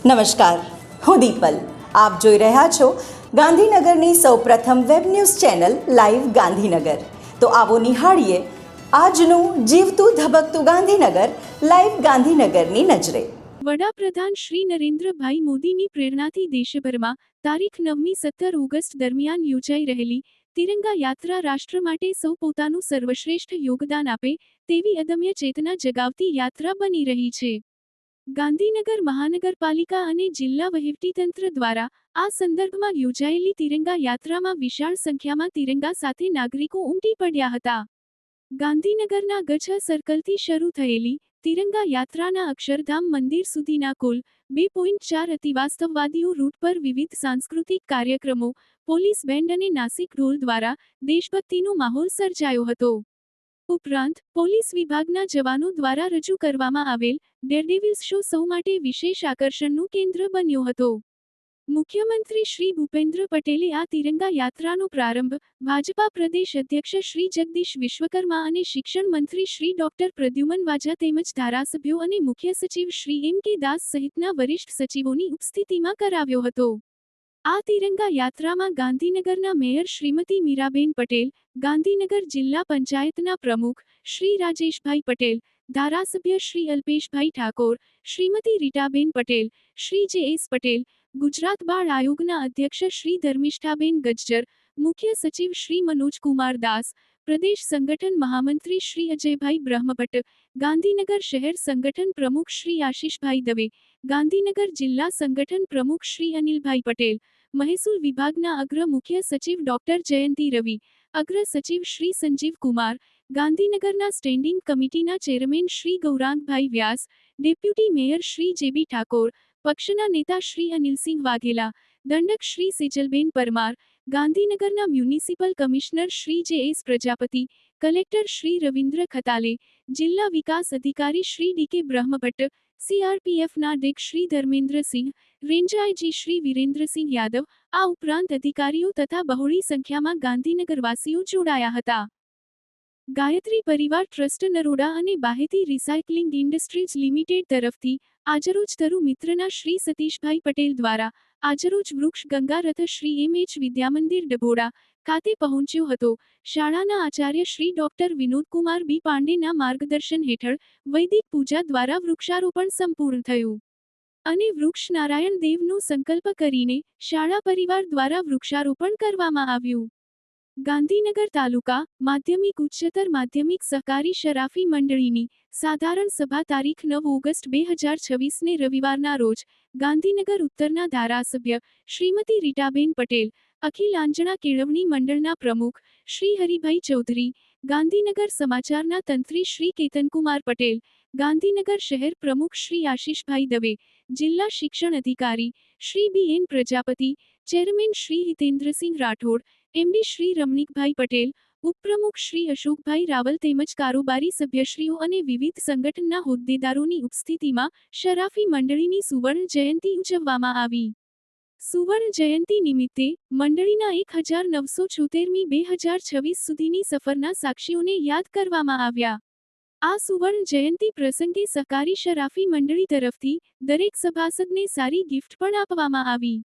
નમસ્કાર, હું દીપલ. આપ જોઈ રહ્યા છો ગાંધીનગરની સૌપ્રથમ web news channel live Gandhinagar. તો આવો નિહાળીએ આજનું જીવતું ધબકતું ગાંધીનગર લાઈવ ગાંધીનગરની નજરે. વડાપ્રધાન શ્રી નરેન્દ્રભાઈ મોદીની પ્રેરણાથી દેશભરમાં તારીખ 9મી 17 ઓગસ્ટ દરમિયાન યોજાઈ રહેલી તિરંગા યાત્રા રાષ્ટ્ર માટે સૌ પોતાનું સર્વશ્રેષ્ઠ યોગદાન આપે તેવી અદમ્ય ચેતના જગાવતી યાત્રા બની રહી છે. ગાંધીનગર મહાનગરપાલિકા અને જિલ્લા વહીવટીતંત્ર દ્વારા આ સંદર્ભમાં યોજાયેલી તિરંગા યાત્રામાં વિશાળ સંખ્યામાં તિરંગા સાથે નાગરિકો ઉમટી પડ્યા હતા. ગાંધીનગરના ગચ્છ સર્કલથી શરૂ થયેલી તિરંગા યાત્રાના અક્ષરધામ મંદિર સુધીના કુલ 2.4 અતિવાસ્તવવાદીઓ રૂટ પર વિવિધ સાંસ્કૃતિક કાર્યક્રમો, પોલીસ બેન્ડ અને નાસિક ઢોલ દ્વારા દેશભક્તિનો માહોલ સર્જાયો હતો. ઉપરાંત પોલીસ વિભાગના જવાનો દ્વારા રજૂ કરવામાં આવેલ ડેરડેવિલ્સ શો સૌ માટે વિશેષ આકર્ષણનું કેન્દ્ર બન્યો હતો. મુખ્યમંત્રી શ્રી ભૂપેન્દ્ર પટેલે આ તિરંગા યાત્રાનો પ્રારંભ ભાજપા પ્રદેશ અધ્યક્ષ શ્રી જગદીશ વિશ્વકર્મા અને શિક્ષણ મંત્રી શ્રી ડોક્ટર પ્રદ્યુમન વાજા તેમજ ધારાસભ્યો અને મુખ્ય સચિવ શ્રી એમ કે દાસ સહિતના વરિષ્ઠ સચિવોની ઉપસ્થિતિમાં કરાવ્યો હતો. આ તિરંગા યાત્રામાં ગાંધીનગરના મેયર શ્રીમતી મીરાબેન પટેલ, ગાંધીનગર જિલ્લા પંચાયતના પ્રમુખ શ્રી રાજેશભાઈ પટેલ, ધારાસભ્ય શ્રી અલ્પેશભાઈ ઠાકોર, શ્રીમતી રીટાબેન પટેલ, શ્રી જે એસ પટેલ, ગુજરાત બાળ આયોગના અધ્યક્ષ શ્રી ધર્મિષ્ઠાબેન ગજ્જર, મુખ્ય સચિવ શ્રી મનોજકુમાર દાસ, પ્રદેશ સંગઠન મહામંત્રી શ્રી અજયભાઈ બ્રહ્મભટ્ટ, ગાંધીનગર શહેર સંગઠન પ્રમુખ શ્રી આશીષભાઈ દવે, ગાંધીનગર જિલ્લા સંગઠન પ્રમુખ શ્રી અનિલભાઈ પટેલ, મહેસૂલ વિભાગના અગ્ર મુખ્ય સચિવ ડોક્ટર જયંતી રવિ, અગ્ર સચિવ શ્રી સંજીવ કુમાર, ગાંધીનગરના સ્ટેન્ડિંગ કમિટીના ચેરમેન શ્રી ગૌરાંગભાઈ વ્યાસ, ડેપ્યુટી મેયર શ્રી જેબી ઠાકોર, પક્ષના નેતા શ્રી અનિલસિંહ વાઘેલા, દંડક શ્રી સેજલબેન પરમાર, ગાંધીનગરના municipal commissioner Shri J S Prajapati, collector Shri Ravindra Khatale, જિલ્લા વિકાસ અધિકારી શ્રી ડી કે બ્રહ્મભટ્ટ, સીઆરપીએફના ડેક શ્રી ધર્મેન્દ્રસિંહ, રેન્જ આઈજી શ્રી વિરેન્દ્રસિંહ યાદવ, આ ઉપરાંત અધિકારીઓ તથા બહોળી સંખ્યામાં ગાંધીનગરવાસીઓ જોડાયા હતા. ગાયત્રી પરિવાર ટ્રસ્ટ નરોડા અને બાહેતી રિસાયકલિંગ ઇન્ડસ્ટ્રીઝ લિમિટેડ તરફથી આજરોજ તરુ મિત્રના શ્રી સતીશભાઈ પટેલ દ્વારા આજરોજ વૃક્ષ ગંગા રથ શ્રી એમ એચ વિદ્યામંદિર ડભોડા ખાતે પહોંચ્યો હતો. શાળાના આચાર્ય શ્રી ડોક્ટર વિનોદકુમાર બી પાંડેના માર્ગદર્શન હેઠળ વૈદિક પૂજા દ્વારા વૃક્ષારોપણ સંપૂર્ણ થયું અને વૃક્ષ નારાયણ દેવનો સંકલ્પ કરીને શાળા પરિવાર દ્વારા વૃક્ષારોપણ કરવામાં આવ્યું. ગાંધીનગર તાલુકા માધ્યમિક ઉચ્ચતર માધ્યમિક સહકારી શરાફી મંડળીની સાધારણ સભા તારીખ 9 ઓગસ્ટ 2026ને રવિવારના રોજ ગાંધીનગર ઉત્તરના ધારાસભ્ય શ્રીમતી રીટાબેન પટેલ, અખિલ આંજણા કેળવણી મંડળના પ્રમુખ શ્રી હરિભાઈ ચૌધરી, ગાંધીનગર સમાચારના તંત્રી શ્રી કેતનકુમાર પટેલ, ગાંધીનગર શહેર પ્રમુખ શ્રી આશીષભાઈ દવે, જિલ્લા શિક્ષણ અધિકારી Shri B N Prajapati, chairman Shri Hitendrasinh Rathod, MD Shri Ramnikbhai Patel, ઉપપ્રમુખ શ્રી અશોકભાઈ રાવલ તેમજ કારોબારી સભ્યશ્રીઓ અને વિવિધ સંગઠનના હોદ્દેદારોની ઉપસ્થિતિમાં શરાફી મંડળીની સુવર્ણ જયંતિ ઉજવવામાં આવી. સુવર્ણ જયંતિ નિમિત્તે મંડળીના 1976મી 2026 સુધીની સફરના સાક્ષીઓને યાદ કરવામાં આવ્યા. આ સુવર્ણ જયંતિ પ્રસંગે સહકારી શરાફી મંડળી તરફથી દરેક સભાસદને સારી ગિફ્ટ પણ આપવામાં આવી.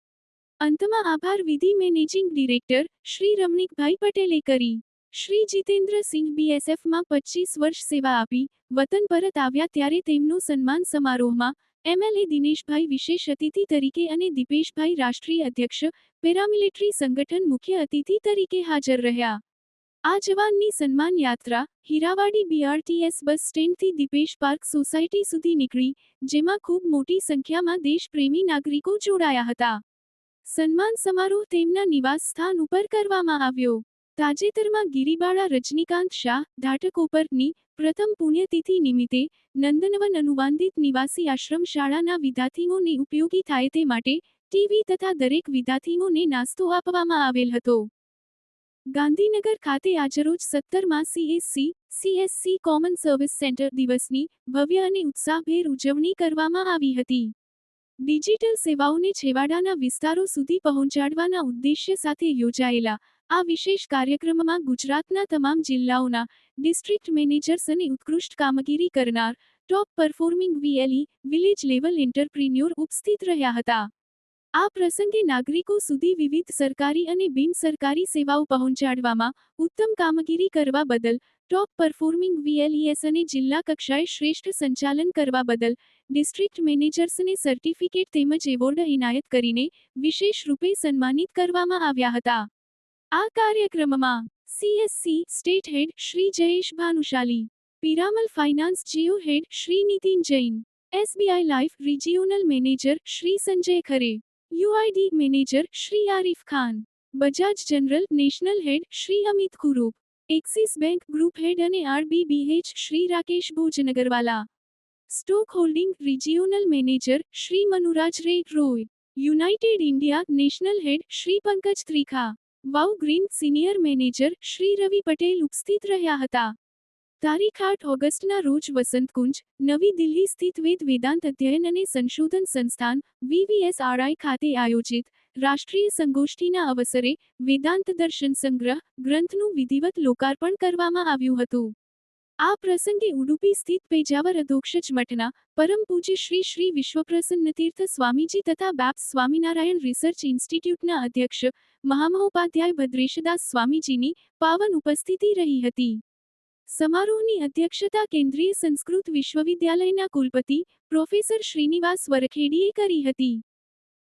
અંતમાં આભાર વિધિ મેનેજિંગ ડિરેક્ટર શ્રી રમણીકભાઈ પટેલે કરી. શ્રી જીતેન્દ્રસિંહ બીએસએફમાં 25 વર્ષ સેવા આપી વતન પરત આવ્યા ત્યારે તેમનો સન્માન સમારોહમાં એમએલએ દિનેશભાઈ વિશેષ અતિથિ તરીકે અને દીપેશભાઈ રાષ્ટ્રીય અધ્યક્ષ પેરામિલિટરી સંગઠન મુખ્ય અતિથિ તરીકે હાજર રહ્યા. આ જવાનની સન્માન યાત્રા હીરાવાડી બીઆરટીએસ બસ સ્ટેન્ડથી દીપેશ પાર્ક સોસાયટી સુધી નીકળી, જેમાં ખૂબ મોટી સંખ્યામાં દેશપ્રેમી નાગરિકો જોડાયા હતા. સન્માન સમારોહ તેમના નિવાસ સ્થાન ઉપર કરવામાં આવ્યો. તાજેતરમાં ગિરિબાળા રજનીકાંત શાહ ધાટકોપરની પ્રથમ પુણ્યતિથિ નિમિત્તે નંદનવન અનુવાંદિત નિવાસી આશ્રમ શાળાના વિદ્યાર્થીઓને ઉપયોગી થાય તે માટે ટીવી તથા દરેક વિદ્યાર્થીઓને નાસ્તો આપવામાં આવેલ હતો. ગાંધીનગર ખાતે આજરોજ 17મા સીએસસી કોમન સર્વિસ સેન્ટર દિવસની ભવ્ય અને ઉત્સાહભેર ઉજવણી કરવામાં આવી હતી. ડિજિટલ સેવાઓને છેવાડાના વિસ્તારો સુધી પહોંચાડવાના ઉદ્દેશ્ય સાથે યોજાયેલા આ વિશેષ કાર્યક્રમમાં ગુજરાતના તમામ જિલ્લાઓના ડિસ્ટ્રિક્ટ મેનેજર્સ અને ઉત્કૃષ્ટ કામગીરી કરનાર top performing VLE village level entrepreneur ઉપસ્થિત રહ્યા હતા. આ પ્રસંગે નાગરિકો સુધી વિવિધ સરકારી અને બિન સરકારી સેવાઓ પહોંચાડવામાં ઉત્તમ કામગીરી કરવા બદલ, ટોપ પરફોર્મિંગ VLES અને જિલ્લા કક્ષાએ શ્રેષ્ઠ સંચાલન કરવા બદલ ડિસ્ટ્રિક્ટ મેનેજર્સને સર્ટિફિકેટ તેમજ એવોર્ડ એનાયત કરીને વિશેષ રૂપે સન્માનિત કરવામાં આવ્યા હતા. આ કાર્યક્રમમાં CSC state head Shri Jayesh Bhanushali, Piramal finance geo head Shri Nitin Jain, SBI life regional manager Shri Sanjay Khare, UID manager Shri Arif Khan, Bajaj general national head Shri Amit Kurup, Axis bank group head અને RBBH Shri Rakesh Bhojnagarwala, stock holding regional manager Shri Manuraj Rai Roy, United India national head Shri Pankaj Trikha, Wow Green senior manager Shri Ravi Patel ઉપસ્થિત રહ્યા હતા. તારીખ 8 ઓગસ્ટના રોજ વસંતકુંજ, નવી દિલ્હી સ્થિત વેદાંત અધ્યયન અને સંશોધન સંસ્થાન VVSRI ખાતે આયોજિત રાષ્ટ્રીય સંગોષ્ઠીના અવસરે વેદાંત દર્શન સંગ્રહ ગ્રંથનું વિધિવત લોકાર્પણ કરવામાં આવ્યું હતું. આ પ્રસંગે ઉડુપી સ્થિત પેજાવર અધોક્ષજ મઠના પરમ પૂજ્ય શ્રી શ્રી વિશ્વપ્રસન્નતીર્થ સ્વામીજી તથા બાપ્સ સ્વામિનારાયણ રિસર્ચ ઇન્સ્ટિટ્યૂટના અધ્યક્ષ મહામહોપાધ્યાય ભદ્રેશદાસ સ્વામીજીની પાવન ઉપસ્થિતિ રહી હતી. સમારોહની અધ્યક્ષતા કેન્દ્રીય સંસ્કૃત વિશ્વવિદ્યાલયના કુલપતિ પ્રોફેસર શ્રીનિવાસ વરખેડીએ કરી હતી.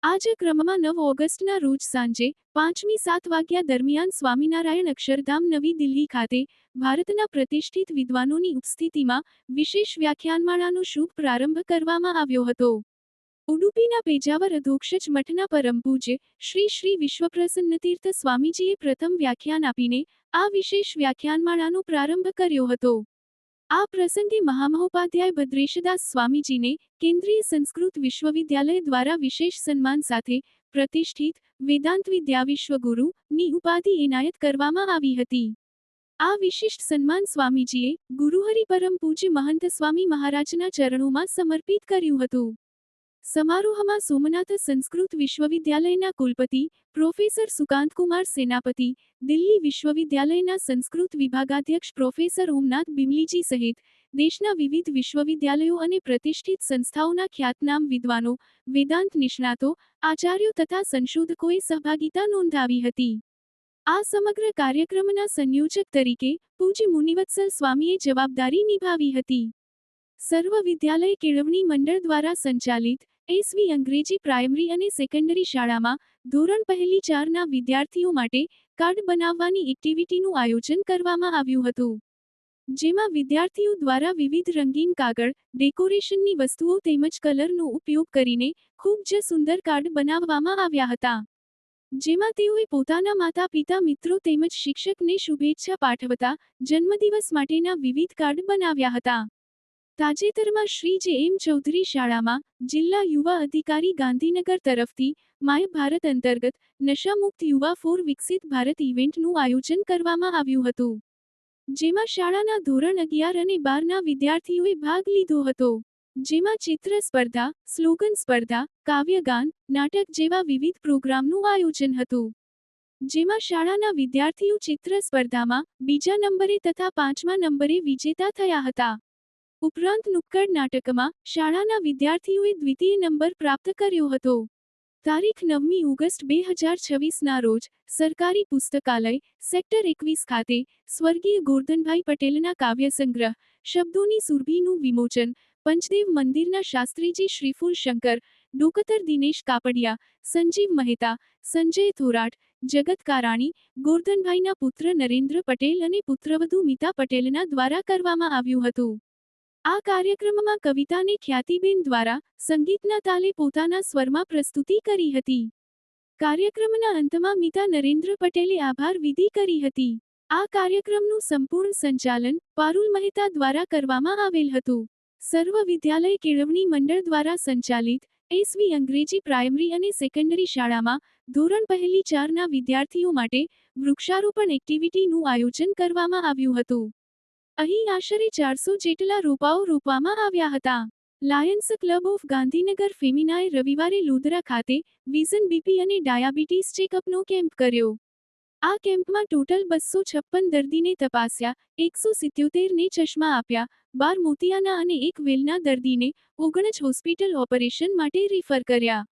આજે ક્રમમાં 9 ઓગસ્ટના રોજ સાંજે 5:07 વાગ્યા દરમિયાન સ્વામિનારાયણ અક્ષરધામ નવી દિલ્હી ખાતે ભારતના પ્રતિષ્ઠિત વિદ્વાનોની ઉપસ્થિતિમાં વિશેષ વ્યાખ્યાનમાળાનો શુભ પ્રારંભ કરવામાં આવ્યો હતો. ઉડુપીના પેજાવર અધોક્ષજ મઠના પરમ પૂજ્ય શ્રી શ્રી વિશ્વપ્રસન્નતીર્થ સ્વામીજીએ પ્રથમ વ્યાખ્યાન આપીને આ વિશેષ વ્યાખ્યાનમાળાનો પ્રારંભ કર્યો હતો. આ પ્રસંગે મહામહોપાધ્યાય ભદ્રેશદાસ સ્વામીજીને કેન્દ્રીય સંસ્કૃત વિશ્વવિદ્યાલય દ્વારા વિશેષ સન્માન સાથે પ્રતિષ્ઠિત વેદાંત વિદ્યા વિશ્વગુરુ ની ઉપાધિ એનાયત કરવામાં આવી હતી. આ વિશિષ્ટ સન્માન સ્વામીજીએ ગુરુહરિ પરમ પૂજ્ય મહંત સ્વામી મહારાજના ચરણોમાં સમર્પિત કર્યું હતું. સમારોહમાં સોમનાથ સંસ્કૃત વિશ્વવિદ્યાલયના કુલપતિ પ્રોફેસર સુકાંતકુમાર સેનાપતિ, દિલ્હી વિશ્વવિદ્યાલયના સંસ્કૃત વિભાગાધ્યક્ષ પ્રોફેસર ઓમનાથ બિમલીજી સહિત દેશના વિવિધ વિશ્વવિદ્યાલયો અને પ્રતિષ્ઠિત સંસ્થાઓના ખ્યાતનામ વિદ્વાનો, વેદાંત નિષ્ણાતો, આચાર્યો તથા સંશોધકોએ સહભાગિતા નોંધાવી હતી. આ સમગ્ર કાર્યક્રમના સંયોજક તરીકે પૂજ્ય મુનિવત્સલ સ્વામીએ જવાબદારી નિભાવી હતી. સર્વ વિદ્યાલય કેળવણી મંડળ દ્વારા સંચાલિત SV અંગ્રેજી પ્રાઇમરી અને સેકન્ડરી શાળામાં ધોરણ 1-4ના વિદ્યાર્થીઓ માટે કાર્ડ બનાવવાની એક્ટિવિટીનું આયોજન કરવામાં આવ્યું હતું. જેમાં વિદ્યાર્થીઓ દ્વારા વિવિધ રંગીન કાગળ, ડેકોરેશનની વસ્તુઓ તેમજ કલરનો ઉપયોગ કરીને ખૂબ જ સુંદર કાર્ડ બનાવવામાં આવ્યા હતા. જેમાં તેઓએ પોતાના માતા પિતા મિત્રો તેમજ શિક્ષકને શુભેચ્છા પાઠવતા જન્મદિવસ માટેના વિવિધ કાર્ડ બનાવ્યા હતા. તાજેતરમાં શ્રી J.M. ચૌધરી શાળામાં જિલ્લા યુવા અધિકારી ગાંધીનગર તરફથી માય ભારત અંતર્ગત નશામુક્ત યુવા ફોર વિકસિત ભારત ઇવેન્ટનું આયોજન કરવામાં આવ્યું હતું. જેમાં શાળાના ધોરણ 11 અને 12ના વિદ્યાર્થીઓએ ભાગ લીધો હતો. જેમાં ચિત્ર સ્પર્ધા, સ્લોગન સ્પર્ધા, કાવ્યગાન, નાટક જેવા વિવિધ પ્રોગ્રામનું આયોજન હતું. જેમાં શાળાના વિદ્યાર્થીઓ ચિત્ર સ્પર્ધામાં બીજા નંબરે તથા 5મા નંબરે વિજેતા થયા હતા. ઉપરાંત નુક્કડ નાટકમાં શાળાના વિદ્યાર્થીઓએ દ્વિતીય નંબર પ્રાપ્ત કર્યો હતો. તારીખ 9મી ઓગસ્ટ 2026ના રોજ સરકારી પુસ્તકાલય સેક્ટર 21 ખાતે સ્વર્ગીય ગોરધનભાઈ પટેલના કાવ્ય સંગ્રહ શબ્દોની સુરભીનું વિમોચન પંચદેવ મંદિરના શાસ્ત્રીજી શ્રીફૂલ શંકર, ડોકતર દિનેશ કાપડિયા, સંજીવ મહેતા, સંજય થોરાટ, જગત કારાણી, ગોરધનભાઈના પુત્ર નરેન્દ્ર પટેલ અને પુત્રવધુ મિતા પટેલના દ્વારા કરવામાં આવ્યું હતું. આ કાર્યક્રમમાં કવિતાને ખ્યાતિબેન દ્વારા સંગીતના તાલે પોતાના સ્વરમાં પ્રસ્તુતિ કરી હતી. કાર્યક્રમના અંતમાં મિતા નરેન્દ્ર પટેલે આભાર વિધિ કરી હતી. આ કાર્યક્રમનું સંપૂર્ણ સંચાલન પારુલ મહેતા દ્વારા કરવામાં આવેલ હતું. સર્વ વિદ્યાલય કેળવણી મંડળ દ્વારા સંચાલિત SV અંગ્રેજી પ્રાઇમરી અને સેકન્ડરી શાળામાં ધોરણ 1-4ના વિદ્યાર્થીઓ માટે વૃક્ષારોપણ એક્ટિવિટીનું આયોજન કરવામાં આવ્યું હતું. અહીં આશરે 400 જેટલા રોપાઓ રોપવામાં આવ્યા હતા. લાયન્સ ક્લબ ઓફ ગાંધીનગર ફેમિનાએ રવિવારે લોધરા ખાતે વિઝન BP અને ડાયાબિટીસ ચેકઅપનો કેમ્પ કર્યો. આ કેમ્પમાં ટોટલ 256 દર્દીને તપાસ્યા, 177ને ચશ્મા આપ્યા, 12 મોતિયાના અને 1 વેલના દર્દીને 19 હોસ્પિટલ ઓપરેશન માટે રિફર કર્યા.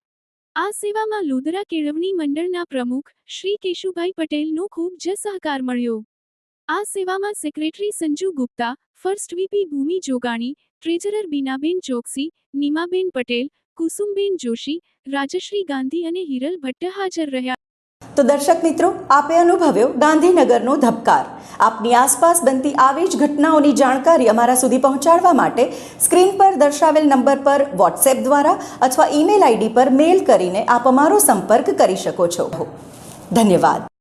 આ સેવામાં લોધરા કેળવણી મંડળના પ્રમુખ શ્રી કેશુભાઈ પટેલનો ખૂબ જ સહકાર મળ્યો. આ સેવામાં secretary Sanju Gupta, first VP Bhumi Jogani, treasurer Binaben Choksi, Nimaben Patel, Kusumben Joshi, Rajshree Gandhi અને હિરલ ભટ્ટ હાજર રહ્યા. તો દર્શક મિત્રો, આપે અનુભવ્યો ગાંધીનગરનો ધબકાર. આપની આસપાસ બનતી આવી જ ઘટનાઓની જાણકારી અમારા સુધી પહોંચાડવા માટે સ્ક્રીન પર દર્શાવેલ નંબર પર વોટ્સએપ દ્વારા અથવા ઈમેલ આઈડી પર મેલ કરીને આપ અમારો સંપર્ક કરી શકો છો. ધન્યવાદ.